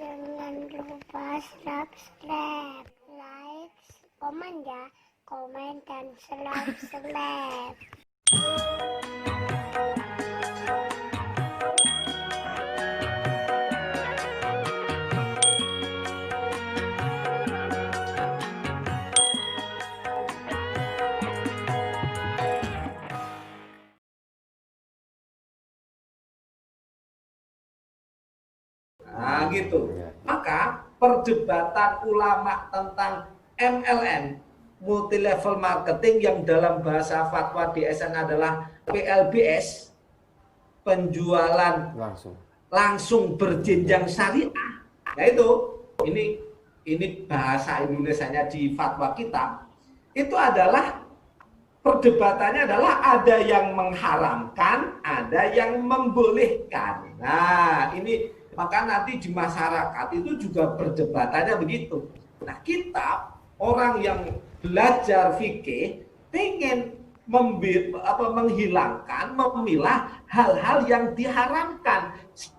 Jangan lupa subscribe, like, komen ya, komen dan subscribe. Nah gitu. Maka perdebatan ulama tentang MLM, multi level marketing, yang dalam bahasa fatwa DSN adalah PLBS, penjualan langsung berjenjang syariah. Nah itu, ini bahasa Indonesianya di fatwa kita. Itu adalah perdebatannya adalah ada yang mengharamkan, ada yang membolehkan. Nah, ini maka nanti di masyarakat itu juga perdebatannya begitu. Nah, kita orang yang belajar fikih pengen menghilangkan, memilah hal-hal yang diharamkan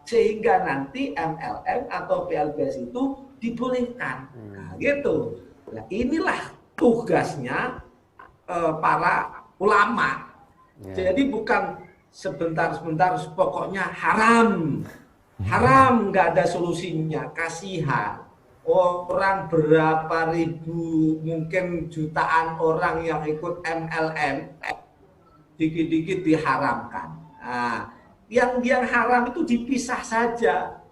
sehingga nanti MLM atau PLBS itu dibolehkan. Nah, gitu. Nah, inilah tugasnya para ulama. Jadi bukan sebentar-sebentar pokoknya haram, nggak ada solusinya. Kasihan orang berapa ribu, mungkin jutaan orang yang ikut MLM, dikit-dikit diharamkan. Nah, yang haram itu dipisah saja.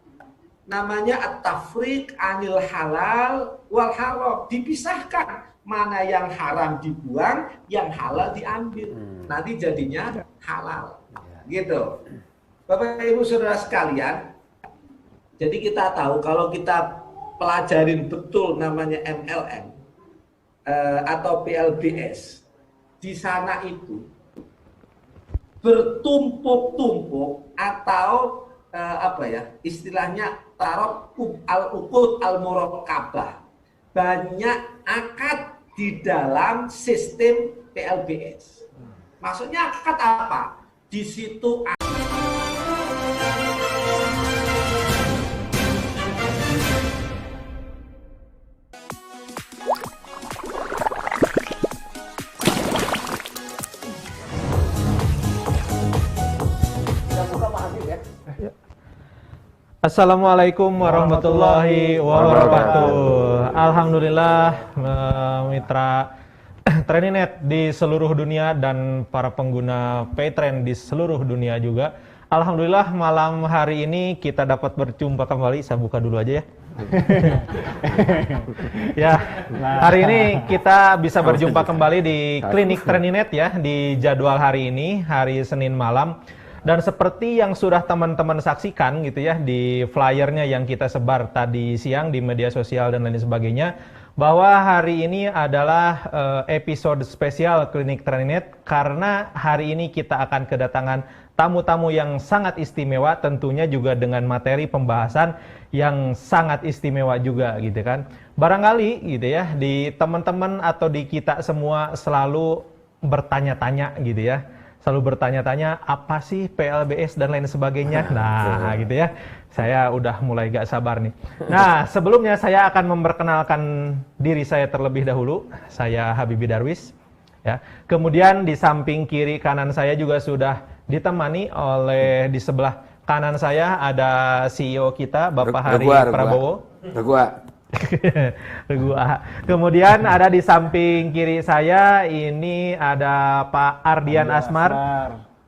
Namanya at-tafriq anil halal wal haram, dipisahkan. Mana yang haram dibuang, yang halal diambil. Nanti jadinya halal. Gitu. Bapak Ibu Saudara sekalian, jadi kita tahu kalau kita pelajarin betul namanya MLM atau PLBS, di sana itu bertumpuk-tumpuk atau istilahnya tarokub al-uqud al-murakkabah. Banyak akad di dalam sistem PLBS. Maksudnya akad apa? Di situ Assalamualaikum warahmatullahi wabarakatuh. Alhamdulillah, mitra Treninet di seluruh dunia dan para pengguna Paytrend di seluruh dunia juga. Alhamdulillah, malam hari ini kita dapat berjumpa kembali. Saya buka dulu aja ya. Ya, hari ini kita bisa berjumpa kembali di Klinik Treninet ya, di jadwal hari ini, hari Senin malam. Dan seperti yang sudah teman-teman saksikan gitu ya di flyernya yang kita sebar tadi siang di media sosial dan lain sebagainya, bahwa hari ini adalah episode spesial Klinik Treninet karena hari ini kita akan kedatangan tamu-tamu yang sangat istimewa, tentunya juga dengan materi pembahasan yang sangat istimewa juga gitu kan. Barangkali gitu ya di teman-teman atau di kita semua selalu bertanya-tanya gitu ya. Selalu bertanya-tanya apa sih PLBS dan lain sebagainya. Nah gitu ya, saya udah mulai gak sabar nih. Nah sebelumnya saya akan memperkenalkan diri saya terlebih dahulu. Saya Habibie Darwis ya. Kemudian di samping kiri kanan saya juga sudah ditemani oleh, di sebelah kanan saya ada CEO kita Bapak Hari Prabowo. Kemudian ada di samping kiri saya ini ada Pak Ardian Asmar.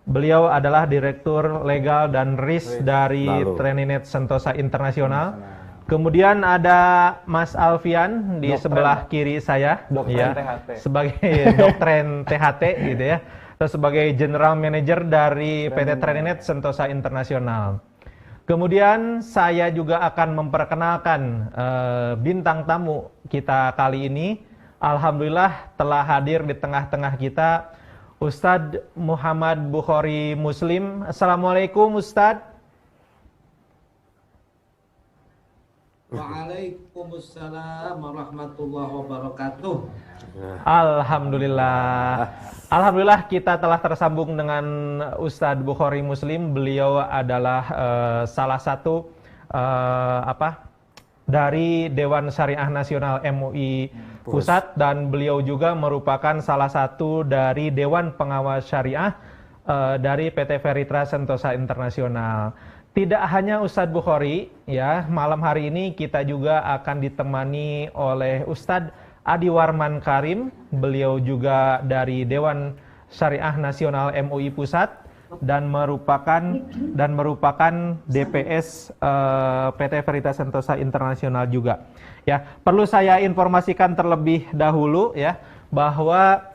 Beliau adalah Direktur Legal dan Risk dari Treninet Sentosa Internasional. Kemudian ada Mas Alfian di sebelah kiri saya, THT. Sebagai Doktren THT gitu ya, atau sebagai General Manager dari PT Treninet Sentosa Internasional. Kemudian saya juga akan memperkenalkan bintang tamu kita kali ini. Alhamdulillah telah hadir di tengah-tengah kita Ustadz Muhammad Bukhari Muslim. Assalamualaikum Ustadz. Waalaikumsalam warahmatullahi wabarakatuh. Alhamdulillah. Alhamdulillah kita telah tersambung dengan Ustadz Bukhari Muslim. Beliau adalah salah satu dari Dewan Syariah Nasional MUI Pusat, dan beliau juga merupakan salah satu dari Dewan Pengawas Syariah dari PT Feritra Sentosa Internasional. Tidak hanya Ustadz Bukhari, ya, malam hari ini kita juga akan ditemani oleh Ustadz Adi Warman Karim. Beliau juga dari Dewan Syariah Nasional MUI Pusat dan merupakan DPS PT Feritra Sentosa Internasional juga. Ya, perlu saya informasikan terlebih dahulu ya bahwa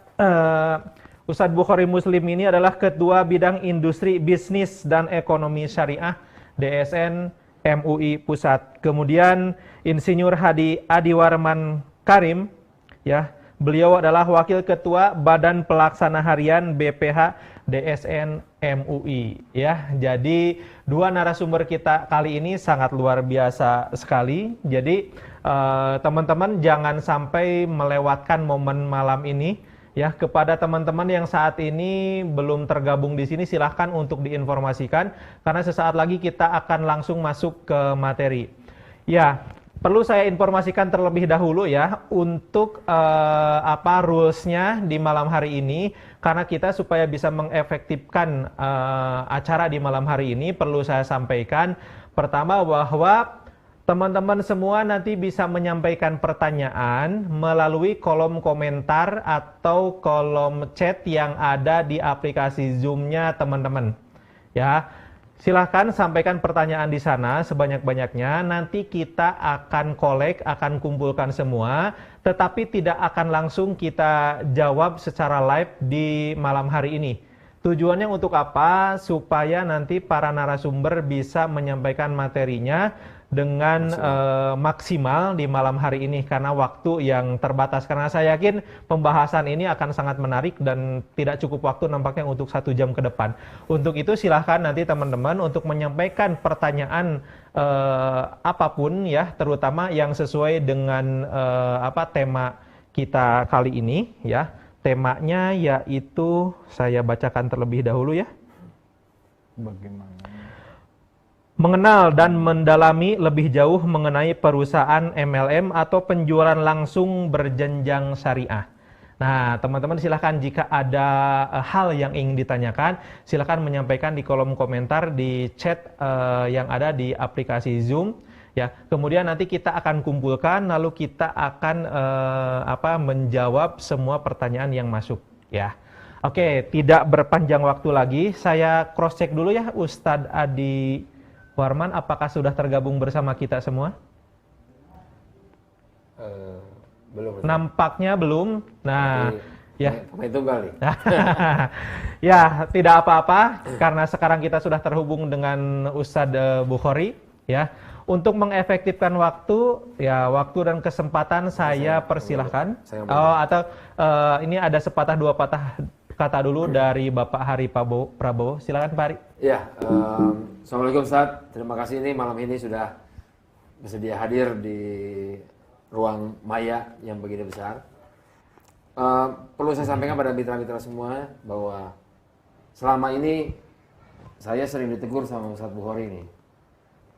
Ustadz Bukhari Muslim ini adalah Ketua Bidang Industri Bisnis dan Ekonomi Syariah DSN MUI Pusat. Kemudian Insinyur Hadi Adiwarman Karim, ya, beliau adalah Wakil Ketua Badan Pelaksana Harian BPH DSN MUI. Ya, jadi dua narasumber kita kali ini sangat luar biasa sekali. Jadi teman-teman jangan sampai melewatkan momen malam ini. Ya, kepada teman-teman yang saat ini belum tergabung di sini, silahkan untuk diinformasikan karena sesaat lagi kita akan langsung masuk ke materi. Ya, perlu saya informasikan terlebih dahulu ya untuk apa rulesnya di malam hari ini, karena kita supaya bisa mengefektifkan acara di malam hari ini perlu saya sampaikan pertama bahwa teman-teman semua nanti bisa menyampaikan pertanyaan melalui kolom komentar atau kolom chat yang ada di aplikasi Zoom-nya teman-teman. Ya, silahkan sampaikan pertanyaan di sana sebanyak-banyaknya. Nanti kita akan akan kumpulkan semua, tetapi tidak akan langsung kita jawab secara live di malam hari ini. Tujuannya untuk apa? Supaya nanti para narasumber bisa menyampaikan materinya dengan maksimal di malam hari ini karena waktu yang terbatas. Karena saya yakin pembahasan ini akan sangat menarik dan tidak cukup waktu nampaknya untuk 1 jam ke depan. Untuk itu silahkan nanti teman-teman untuk menyampaikan pertanyaan apapun ya, terutama yang sesuai dengan tema kita kali ini ya. Temanya yaitu saya bacakan terlebih dahulu ya. Bagaimana? Mengenal dan mendalami lebih jauh mengenai perusahaan MLM atau penjualan langsung berjenjang syariah. Nah, teman-teman silahkan jika ada hal yang ingin ditanyakan, silahkan menyampaikan di kolom komentar di chat yang ada di aplikasi Zoom. Ya, kemudian nanti kita akan kumpulkan, lalu kita akan menjawab semua pertanyaan yang masuk. Ya, oke, tidak berpanjang waktu lagi, saya cross check dulu ya, Ustadz Adi Warman, apakah sudah tergabung bersama kita semua? Belum. Nampaknya belum. Nah, ya. Pemain tunggal nih. Ya, tidak apa-apa karena sekarang kita sudah terhubung dengan Ustadz Bukhari, ya. Untuk mengefektifkan waktu, ya waktu dan kesempatan saya persilahkan. Ini ada sepatah dua patah kata dulu dari Bapak Hari Prabowo. Silakan Pak Hari. Ya, Assalamualaikum Ustadz. Terima kasih ini malam ini sudah bersedia hadir di ruang maya yang begini besar. Perlu saya sampaikan pada mitra-mitra semua bahwa selama ini saya sering ditegur sama Ustadz Bukhari ini.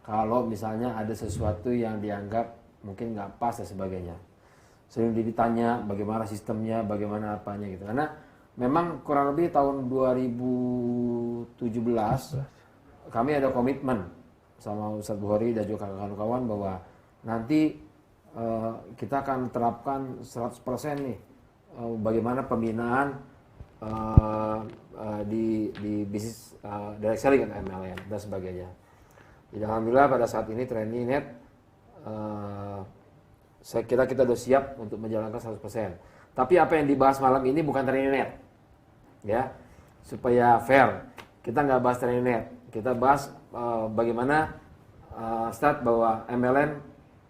Kalau misalnya ada sesuatu yang dianggap mungkin nggak pas dan sebagainya. Sering ditanya bagaimana sistemnya, bagaimana apanya gitu. Karena memang kurang lebih tahun 2017 kami ada komitmen sama Ustadz Bukhari dan juga kawan-kawan bahwa nanti kita akan terapkan 100% nih bagaimana pembinaan di bisnis direct selling atau MLM dan sebagainya. Jadi alhamdulillah pada saat ini TrainingNet saya kira kita sudah siap untuk menjalankan 100%. Tapi apa yang dibahas malam ini bukan TrainingNet, ya, supaya fair. Kita nggak bahas TrainingNet, kita bahas bagaimana start bahwa MLM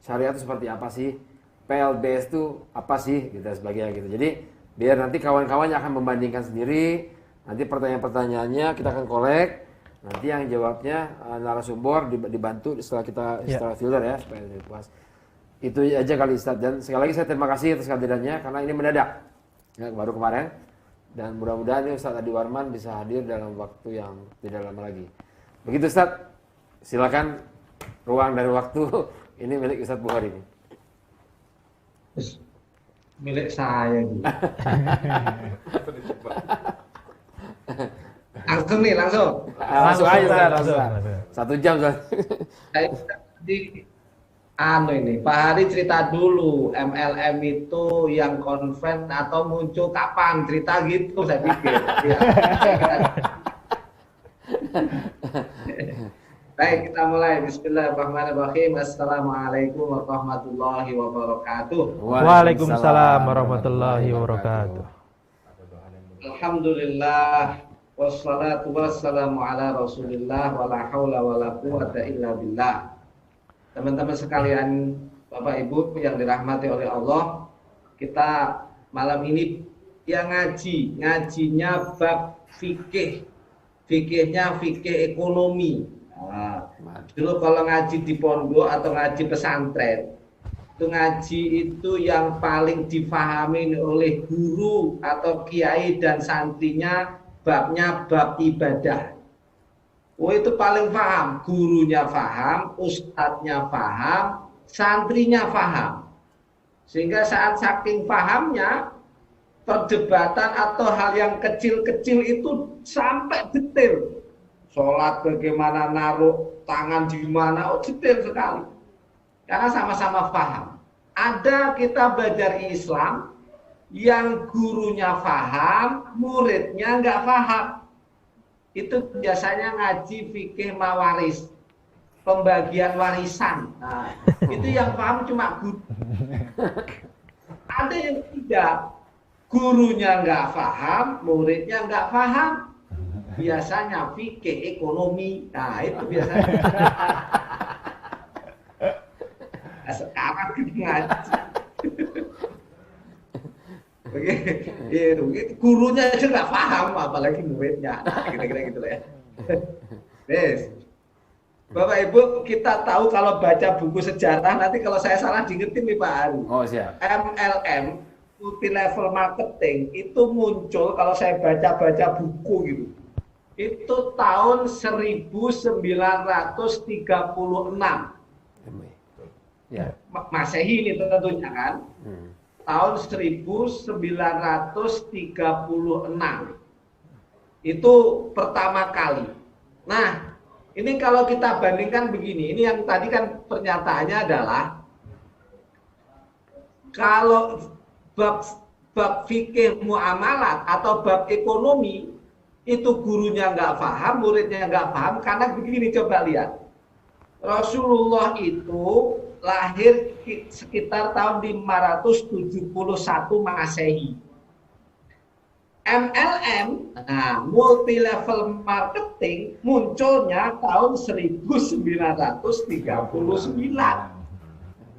syariah itu seperti apa sih, PLBS itu apa sih, gitu sebagainya gitu. Jadi biar nanti kawan-kawannya akan membandingkan sendiri. Nanti pertanyaan-pertanyaannya kita akan collect. Nanti yang jawabnya narasumber dibantu setelah setelah filter ya supaya lebih puas. Itu aja kali Ustaz, dan sekali lagi saya terima kasih atas kehadirannya karena ini mendadak ya, baru kemarin, dan mudah-mudahan ini Ustaz Adi Warman bisa hadir dalam waktu yang tidak lama lagi. Begitu Ustaz, silakan ruang dan waktu Ini milik Ustadz Bukhari nih. Milik saya gitu. Langsung nih, langsung. Langsung aja Ustadz, langsung. langsung. 1 jam Ustadz. Saya di ini Pak Hari cerita dulu MLM itu yang konven atau muncul kapan, cerita gitu saya pikir. Ya. Baik, kita mulai. Bismillahirrahmanirrahim. Assalamualaikum warahmatullahi wabarakatuh. Waalaikumsalam warahmatullahi wabarakatuh. Alhamdulillah wassalatu wassalamu ala Rasulillah wala haula wala quwata illa billah. Teman-teman sekalian, Bapak Ibu yang dirahmati oleh Allah, kita malam ini yang ngajinya bab fikih. Fikihnya fikih ekonomi. Nah, dulu kalau ngaji di pondok atau ngaji pesantren, itu ngaji itu yang paling difahami oleh guru atau kiai dan santrinya babnya bab ibadah. Oh itu paling paham, gurunya paham, ustadznya paham, santrinya paham. Sehingga saat saking pahamnya, perdebatan atau hal yang kecil-kecil itu sampai detail. Sholat bagaimana, naruh tangan di mana, oh detail sekali. Karena sama-sama paham. Ada kita belajar Islam yang gurunya paham, muridnya nggak paham. Itu biasanya ngaji fikih mawaris, pembagian warisan. Nah, itu yang paham cuma guru. Ada yang tidak, gurunya nggak paham, muridnya nggak paham. Biasanya fikih ekonomi. Nah, itu biasanya. Nah, sekarang kita ngaji. Itu gurunya aja nggak paham, apalagi muridnya. Nah, kira-kira gitu lah ya. Yes. Bapak Ibu, kita tahu kalau baca buku sejarah, nanti kalau saya salah diingetin nih Pak Ari. Oh siap. MLM, multi level marketing, itu muncul kalau saya baca-baca buku gitu. Itu tahun 1936. Ya. Masehi ini tentunya kan. Tahun 1936 itu pertama kali. Nah, ini kalau kita bandingkan begini, ini yang tadi kan pernyataannya adalah kalau bab fikih muamalat atau bab ekonomi itu gurunya nggak paham, muridnya nggak paham, karena begini coba lihat. Rasulullah itu lahir sekitar tahun 571 Masehi. MLM, nah, multi level marketing munculnya tahun 1939.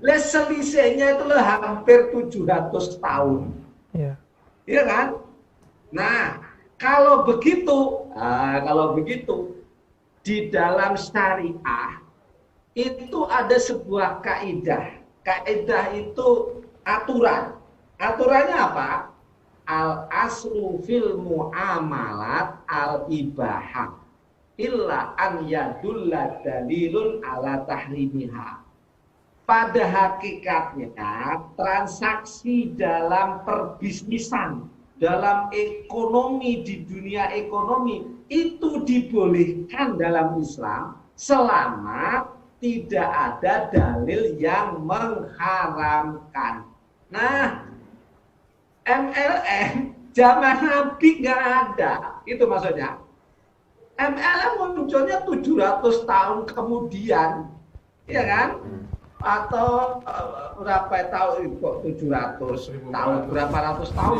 Selisihnya itu hampir 700 tahun. Iya. Iya kan? Nah, kalau begitu di dalam syariah itu ada sebuah kaidah. Kaidah itu aturan. Aturannya apa? Al aslu fil muamalat al ibahah illa an yadulla dalilun ala tahrimiha. Pada hakikatnya transaksi dalam perbisnisan, dalam ekonomi, di dunia ekonomi itu dibolehkan dalam Islam selama tidak ada dalil yang mengharamkan. Nah, MLM zaman Nabi nggak ada, itu maksudnya. MLM munculnya 700 tahun kemudian, ya kan? Atau berapa tahun kok 700 tahun, berapa ratus tahun?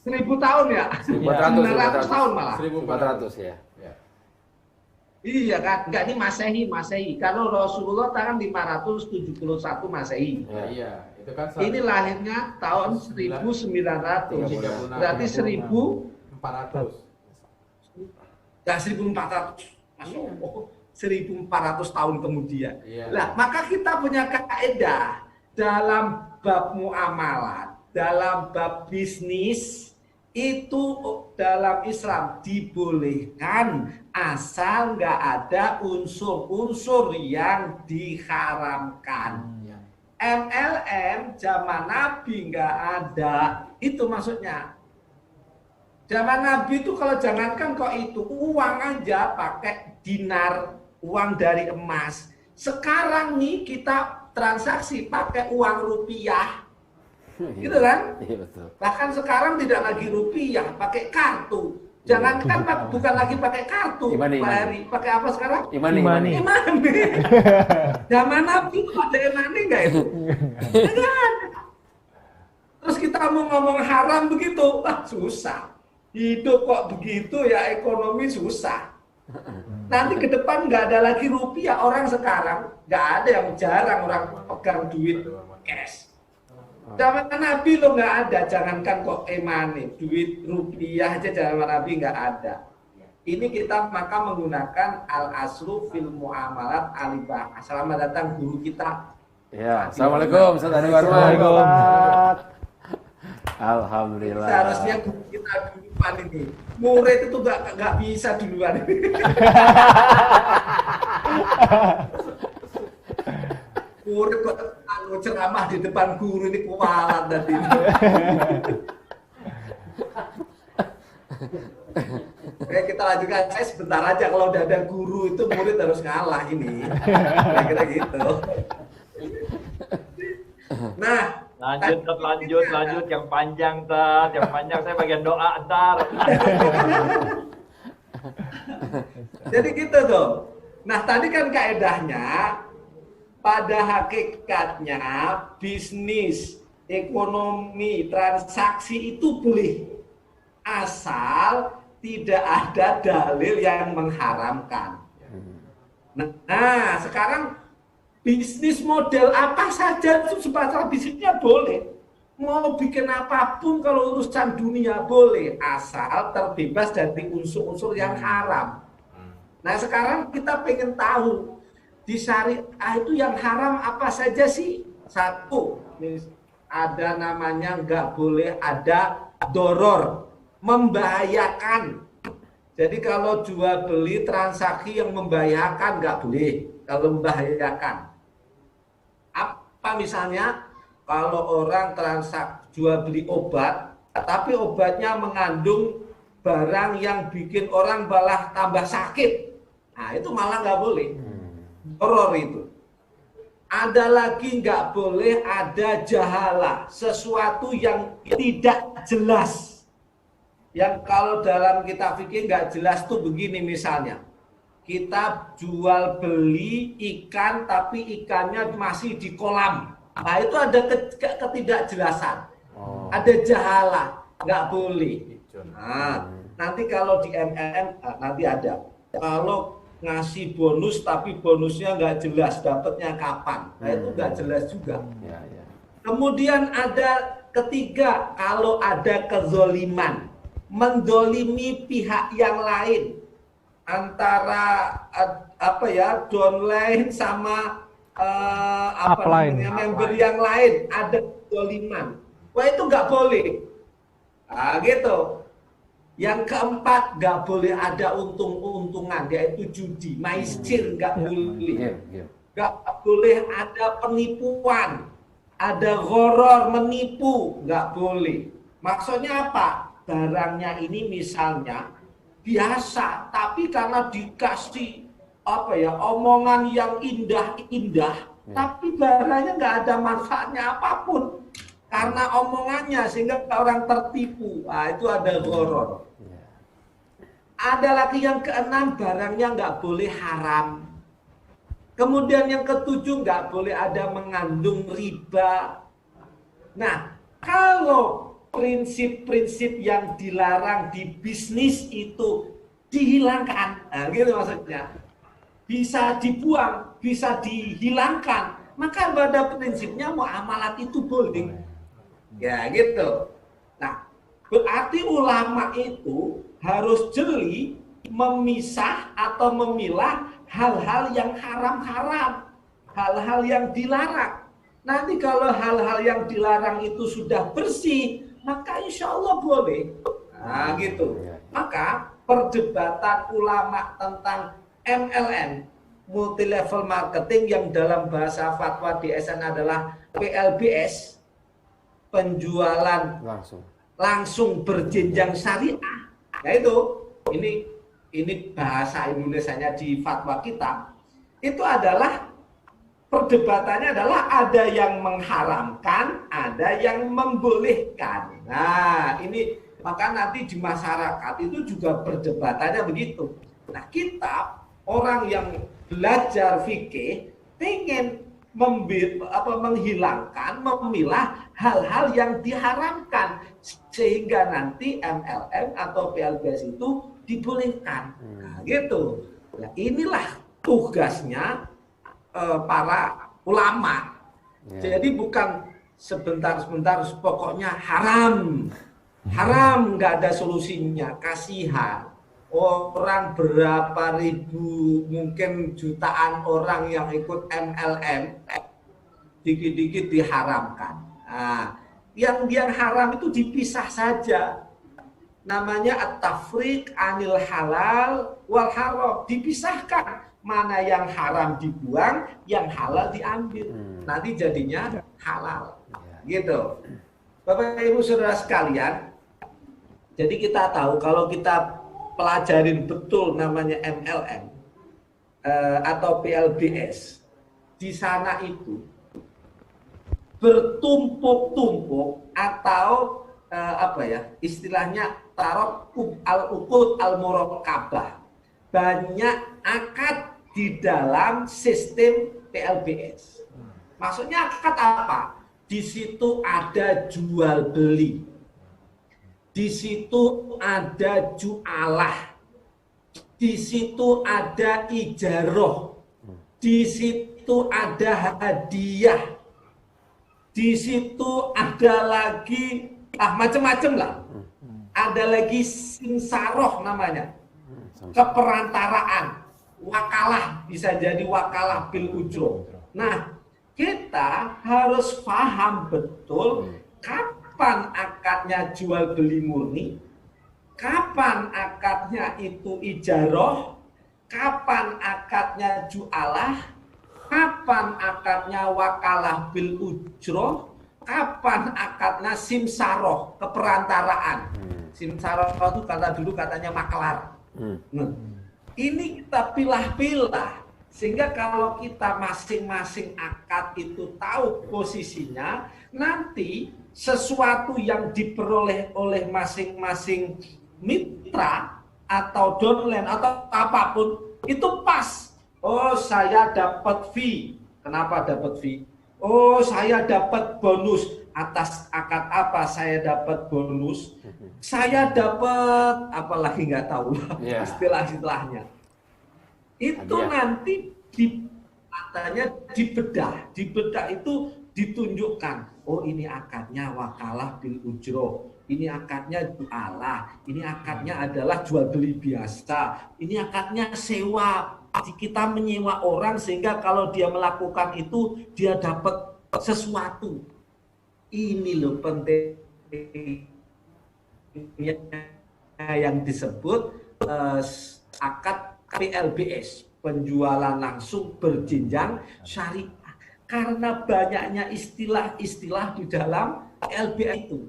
1000 tahun ya? 900 tahun malah. 1400 ya. Iya kan, enggak, ini Masehi. Kalau Rasulullah tahun 571 Masehi. Iya, itu kan Ini lahirnya tahun 1900. Berarti 1400. Ya 1400. Masya Allah, 1400 tahun kemudian. Iya. Nah, maka kita punya kaidah dalam bab muamalat, dalam bab bisnis, itu dalam Islam dibolehkan asal nggak ada unsur-unsur yang diharamkan. MLM zaman Nabi nggak ada, itu maksudnya. Zaman Nabi itu kalau jangankan kok itu uang aja pakai dinar, uang dari emas. Sekarang nih kita transaksi pakai uang rupiah, gitu kan? Iya betul. Bahkan sekarang tidak lagi rupiah, pakai kartu. Jangankan bukan lagi pakai kartu, Imani. Pak Heri. Pakai apa sekarang? Imani. Imani. Zaman Nabi itu ada imani nggak itu? Nggak ada. Terus kita mau ngomong haram begitu, susah. Hidup kok begitu ya, ekonomi susah. Nanti ke depan nggak ada lagi rupiah. Orang sekarang nggak ada, yang jarang orang pegang duit cash. Zaman Nabi lo nggak ada, jangankan kok emane, duit rupiah aja zaman Nabi nggak ada. Ini kita maka menggunakan al-asru fil muamalat alibah. Selamat datang guru kita. Ya, assalamualaikum, Ustaz Anwar. Waalaikumsalam. Alhamdulillah. Seharusnya guru kita duluan ini. Murid itu nggak bisa duluan. Murid kok ceramah di depan guru ini kualat tadi. Oke, kita lanjutkan. Saya sebentar aja, kalau udah ada guru itu murid harus ngalah ini. Kira-kira gitu. Nah, lanjut yang panjang yang panjang saya bagian doa ntar. jadi gitu tuh. Nah, tadi kan kaedahnya pada hakikatnya bisnis, ekonomi, transaksi itu boleh asal tidak ada dalil yang mengharamkan. Nah, sekarang bisnis model apa saja itu sebatas bisnisnya boleh. Mau bikin apapun kalau urusan dunia boleh, asal terbebas dari unsur-unsur yang haram. Nah, sekarang kita pengen tahu di syariah itu yang haram apa saja sih? Satu, ada namanya nggak boleh ada doror, membahayakan. Jadi kalau jual beli transaksi yang membahayakan nggak boleh. Kalau membahayakan, apa misalnya kalau orang transaksi jual beli obat, tapi obatnya mengandung barang yang bikin orang malah tambah sakit, nah itu malah nggak boleh. Horor itu. Ada lagi nggak boleh ada jahala, sesuatu yang tidak jelas. Yang kalau dalam kitab fikih nggak jelas tuh begini misalnya. Kita jual beli ikan tapi ikannya masih di kolam. Nah itu ada ketidakjelasan. Ada jahala, nggak boleh. Nah, nanti kalau di MLM nanti ada. Kalau ngasih bonus tapi bonusnya nggak jelas dapatnya kapan, nah itu nggak jelas juga. Kemudian ada ketiga, kalau ada kezoliman, mendolimi pihak yang lain, antara apa ya, downline sama member yang lain, ada kezoliman, wah itu nggak boleh. Nah gitu. Yang keempat, nggak boleh ada untung-untungan, yaitu judi, maisir, nggak boleh. Nggak boleh ada penipuan, ada gharar, menipu, nggak boleh. Maksudnya apa? Barangnya ini misalnya biasa, tapi karena dikasih apa ya, omongan yang indah-indah, tapi barangnya nggak ada manfaatnya apapun. Karena omongannya sehingga orang tertipu, itu ada gharar. Ada lagi yang keenam, barangnya nggak boleh haram. Kemudian yang ketujuh, nggak boleh ada mengandung riba. Nah, kalau prinsip-prinsip yang dilarang di bisnis itu dihilangkan, nah gitu maksudnya, bisa dibuang, bisa dihilangkan, maka pada prinsipnya muamalat itu boleh. Ya gitu. Nah, berarti ulama itu harus jeli memisah atau memilah hal-hal yang haram-haram, hal-hal yang dilarang. Nanti kalau hal-hal yang dilarang itu sudah bersih, maka insya Allah boleh. Nah, gitu. Iya. Maka perdebatan ulama tentang MLM, multi level marketing, yang dalam bahasa fatwa di SN adalah PLBS, penjualan langsung berjenjang syariah. Nah itu, ini bahasa Indonesianya di fatwa kita, itu adalah perdebatannya adalah ada yang mengharamkan, ada yang membolehkan. Nah, ini maka nanti di masyarakat itu juga perdebatannya begitu. Nah, kita orang yang belajar fikih pengen menghilangkan, memilah hal-hal yang diharamkan sehingga nanti MLM atau PLBS itu dibolehkan. Nah, gitu. Nah, inilah tugasnya para ulama. Jadi bukan sebentar-sebentar pokoknya haram, nggak ada solusinya. Kasihan orang berapa ribu, mungkin jutaan orang yang ikut MLM, dikit-dikit diharamkan. Nah, yang haram itu dipisah saja. Namanya at-tafriq anil halal wal haram, dipisahkan. Mana yang haram dibuang, yang halal diambil. Nanti jadinya halal. Gitu. Bapak Ibu Saudara sekalian, jadi kita tahu kalau kita pelajarin betul namanya MLM atau PLBS, di sana itu bertumpuk-tumpuk atau istilahnya tarok al-uqud al-muraqabah. Banyak akad di dalam sistem PLBS. Maksudnya akad apa? Di situ ada jual beli. Di situ ada jualah. Di situ ada ijaroh. Di situ ada hadiah. Di situ ada lagi macam-macam lah. Ada lagi simsaroh namanya. Keperantaraan. Wakalah, bisa jadi wakalah bil ujroh. Nah, kita harus paham betul kapan akadnya jual beli murni, kapan akadnya itu ijaroh, kapan akadnya jualah, kapan akadnya wakalah bil ujroh, kapan akadnya simsaroh, keperantaraan. Simsaroh itu dulu katanya maklar. Nah, ini kita pilah-pilah sehingga kalau kita masing-masing akad itu tahu posisinya, nanti sesuatu yang diperoleh oleh masing-masing mitra atau downline atau apapun itu pas. Oh, saya dapat fee. Kenapa dapat fee? Oh, saya dapat bonus. Atas akad apa saya dapat bonus? Saya dapat apalagi nggak tahu istilah-istilahnya. Itu nanti katanya dibedah itu ditunjukkan. Oh, ini akadnya wakalah bil ujroh, ini akadnya jualah, ini akadnya adalah jual beli biasa, ini akadnya sewa. Kita menyewa orang sehingga kalau dia melakukan itu dia dapat sesuatu. Ini loh penting yang disebut akad PLBS, penjualan langsung berjenjang syariah. Karena banyaknya istilah-istilah di dalam LBS itu.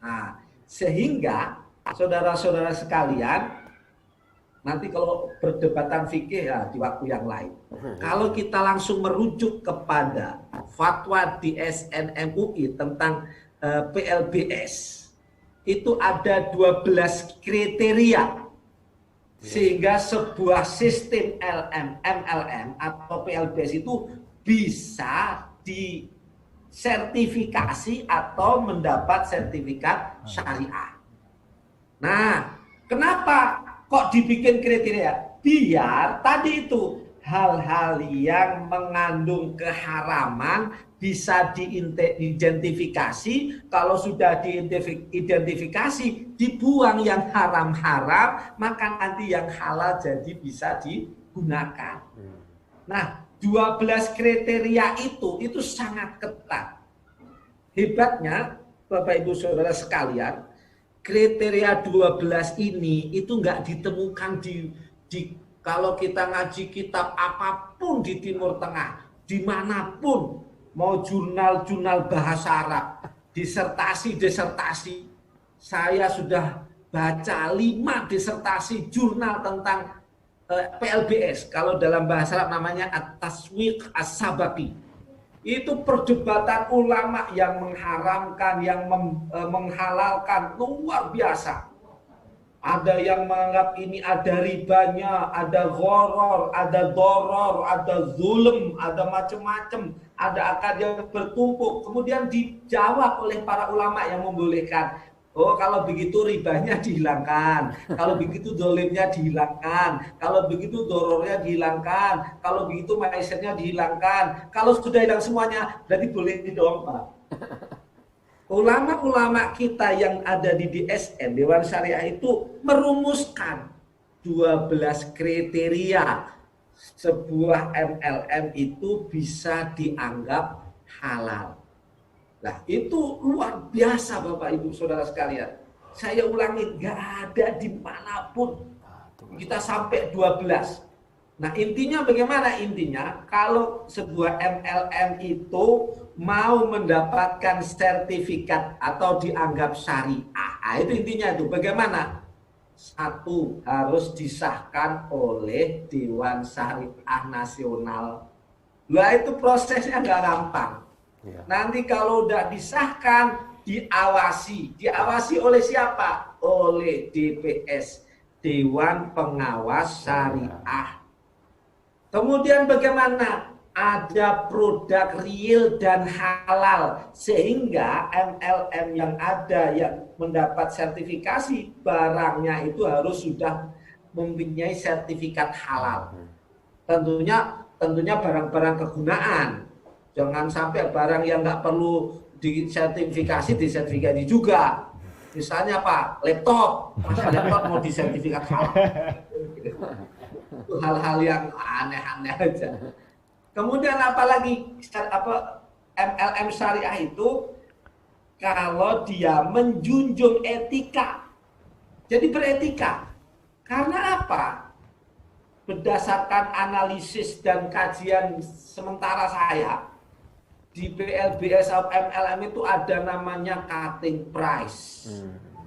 Nah, sehingga saudara-saudara sekalian, nanti kalau perdebatan fikih ya di waktu yang lain. Kalau kita langsung merujuk kepada fatwa di SN MUI tentang PLBS, itu ada 12 kriteria sehingga sebuah sistem MLM atau PLBS itu bisa disertifikasi atau mendapat sertifikat syariah. Nah, kenapa kok dibikin kriteria? Biar tadi itu hal-hal yang mengandung keharaman bisa diidentifikasi. Kalau sudah diidentifikasi, dibuang yang haram-haram, maka nanti yang halal jadi bisa digunakan. Nah, 12 kriteria itu sangat ketat. Hebatnya, Bapak Ibu Saudara sekalian, kriteria 12 ini itu nggak ditemukan di kalau kita ngaji kitab apapun di Timur Tengah, dimanapun, mau jurnal-jurnal bahasa Arab, disertasi, saya sudah baca 5 disertasi jurnal tentang PLBS, kalau dalam bahasa Arab namanya At-Taswiq As-Sababi. Itu perdebatan ulama yang mengharamkan, yang menghalalkan, luar biasa. Ada yang menganggap ini ada ribanya, ada gharar, ada doror, ada zulm, ada macam-macam, ada akad yang bertumpuk. Kemudian dijawab oleh para ulama yang membolehkan. Oh, kalau begitu ribanya dihilangkan, kalau begitu dolimnya dihilangkan, kalau begitu dorornya dihilangkan, kalau begitu maisernya dihilangkan. Kalau sudah hilang semuanya, berarti boleh dong, Pak. Ulama-ulama kita yang ada di DSN, Dewan Syariah itu merumuskan 12 kriteria sebuah MLM itu bisa dianggap halal. Nah, itu luar biasa Bapak Ibu Saudara sekalian. Saya ulangi, nggak ada dimanapun kita sampai 12. Nah, intinya bagaimana? Intinya kalau sebuah MLM itu mau mendapatkan sertifikat atau dianggap syariah, itu intinya itu. Bagaimana? Satu, harus disahkan oleh Dewan Syariah Nasional. Lah itu prosesnya nggak gampang. Nanti kalau udah disahkan, diawasi oleh siapa? Oleh DPS, Dewan Pengawas Syariah. Kemudian bagaimana? Ada produk real dan halal, sehingga MLM yang ada yang mendapat sertifikasi, barangnya itu harus sudah mempunyai sertifikat halal. Tentunya barang-barang kegunaan. Jangan sampai barang yang nggak perlu disertifikasi juga. Misalnya apa? Laptop. Masa laptop mau disertifikat halal? Itu hal-hal yang aneh-aneh aja. Kemudian apalagi MLM syariah itu kalau dia menjunjung etika. Jadi beretika. Karena apa? Berdasarkan analisis dan kajian sementara saya, di PLBS atau MLM itu ada namanya cutting price,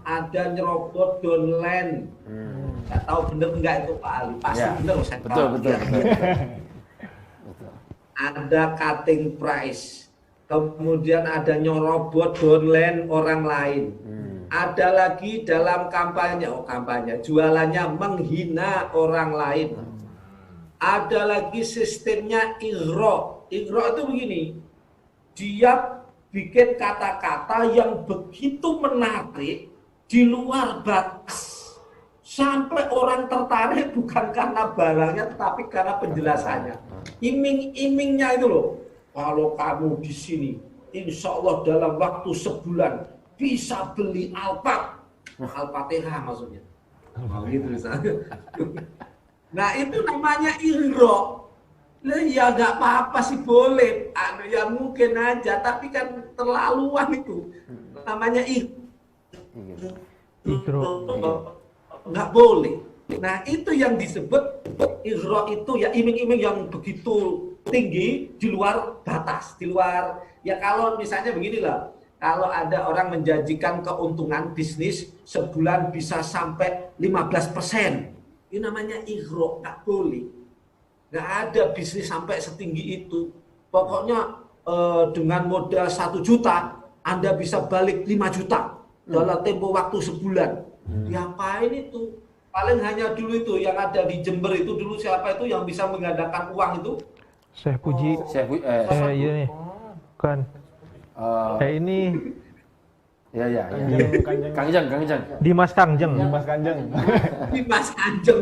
ada nyerobot downline. Nggak tahu bener enggak itu Pak Ali, pasti ya, bener saya betul. Ada cutting price, kemudian ada nyerobot downline orang lain. Ada lagi dalam kampanye, jualannya menghina orang lain. Ada lagi sistemnya ighra. Ighra itu begini, dia bikin kata-kata yang begitu menarik di luar batas sampai orang tertarik bukan karena barangnya tetapi karena penjelasannya. Iming-imingnya itu loh, kalau kamu di sini insya Allah dalam waktu sebulan bisa beli Al-Fatihah maksudnya. Gitu misalnya. Nah itu namanya ighra. Ya nggak apa-apa sih, boleh, ya mungkin aja, tapi kan terlaluan itu. Namanya nggak boleh. Nah itu yang disebut ighra itu ya, iming-iming yang begitu tinggi di luar batas, di luar ya. Kalau misalnya beginilah, kalau ada orang menjanjikan keuntungan bisnis sebulan bisa sampai 15%, ini namanya ighra, nggak boleh. Nggak ada bisnis sampai setinggi itu. Pokoknya dengan modal 1 juta, Anda bisa balik 5 juta dalam tempo waktu sebulan. Diapain itu? Paling hanya dulu itu yang ada di Jember itu dulu, siapa itu yang bisa menggandakan uang itu? Syekh Puji. Iya nih. Bukan. Ini. Ya. Kang Jeng. Dimas Kanjeng. Dimas Kanjeng.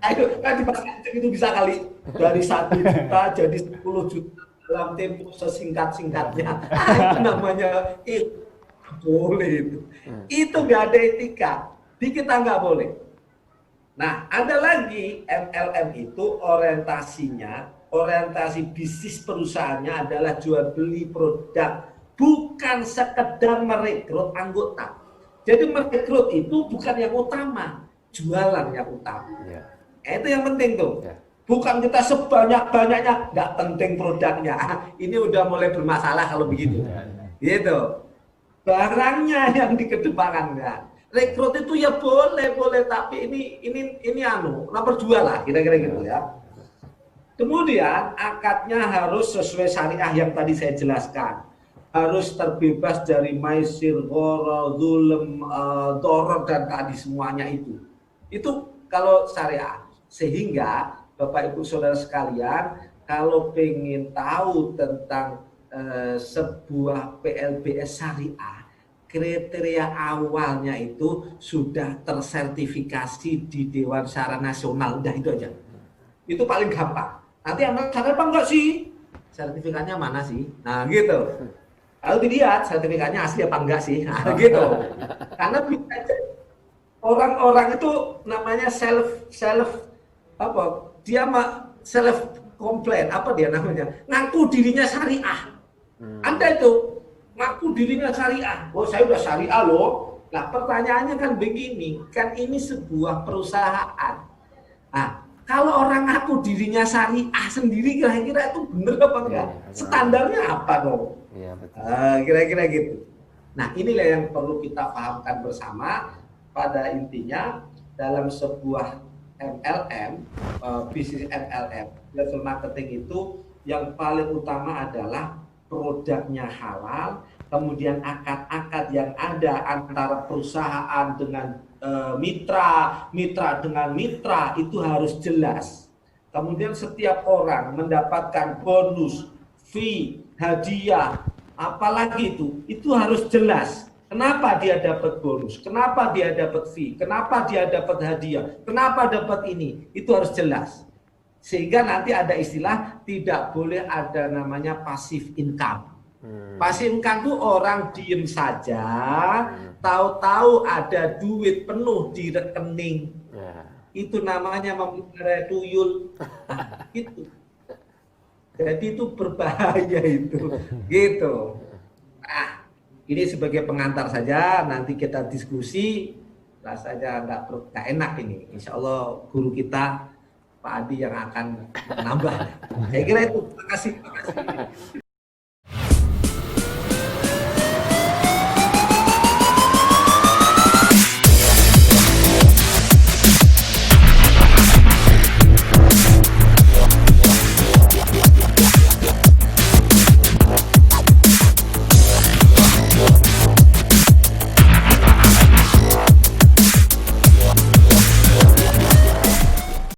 Ayo, kan Dimas Kanjeng itu bisa kali dari 1 juta jadi 10 juta dalam tempo sesingkat-singkatnya. Itu namanya boleh itu. Itu nggak ada etika. Di kita nggak boleh. Nah, ada lagi MLM itu orientasi bisnis perusahaannya adalah jual beli produk, bukan sekedar merekrut anggota. Jadi merekrut itu bukan yang utama, jualan yang utama. Ya. Itu yang penting tuh. Ya. Bukan kita sebanyak-banyaknya, nggak penting produknya. Ini udah mulai bermasalah kalau begitu. Gitu. Barangnya yang dikedepankan. Rekrut itu ya boleh, tapi ini nomor 2 lah, kira-kira gitu ya. Kemudian akadnya harus sesuai syariah yang tadi saya jelaskan. Harus terbebas dari maisir, gharar, zulm, doror dan tadi semuanya itu. Itu kalau syariah. Sehingga Bapak Ibu Saudara sekalian, kalau pengen tahu tentang sebuah PLBS syariah, kriteria awalnya itu sudah tersertifikasi di Dewan Syara Nasional. Udah itu aja. Itu paling gampang. Nanti Anda sadar apa enggak sih? Sertifikatnya mana sih? Nah gitu. Lalu dilihat sertifikatnya asli apa enggak sih? Nah gitu. Karena orang-orang itu namanya dia self complain, apa dia namanya? Ngaku dirinya syariah. Anda itu ngaku dirinya syariah. Oh, saya udah syariah loh. Nah, pertanyaannya kan begini, kan ini sebuah perusahaan. Nah, kalau orang ngaku dirinya syariah sendiri, kira-kira itu benar apa enggak? Standarnya apa dong? Iya, betul. Kira-kira gitu. Nah, inilah yang perlu kita pahamkan bersama. Pada intinya, dalam sebuah MLM, bisnis MLM, level marketing itu yang paling utama adalah produknya halal, kemudian akad-akad yang ada antara perusahaan dengan mitra dengan mitra itu harus jelas. Kemudian setiap orang mendapatkan bonus, fee, hadiah, apalagi itu harus jelas. Kenapa dia dapat bonus? Kenapa dia dapat fee? Kenapa dia dapat hadiah? Kenapa dapat ini? Itu harus jelas. Sehingga nanti ada istilah tidak boleh ada namanya passive income. Passive income itu orang diem saja, tahu-tahu ada duit penuh di rekening. Itu namanya memelihara tuyul. Gitu. Jadi itu berbahaya itu. Gitu. Nah, ini sebagai pengantar saja, nanti kita diskusi. Rasanya nggak enak ini. Insya Allah guru kita Pak Adi yang akan menambah. Saya kira itu. Terima kasih.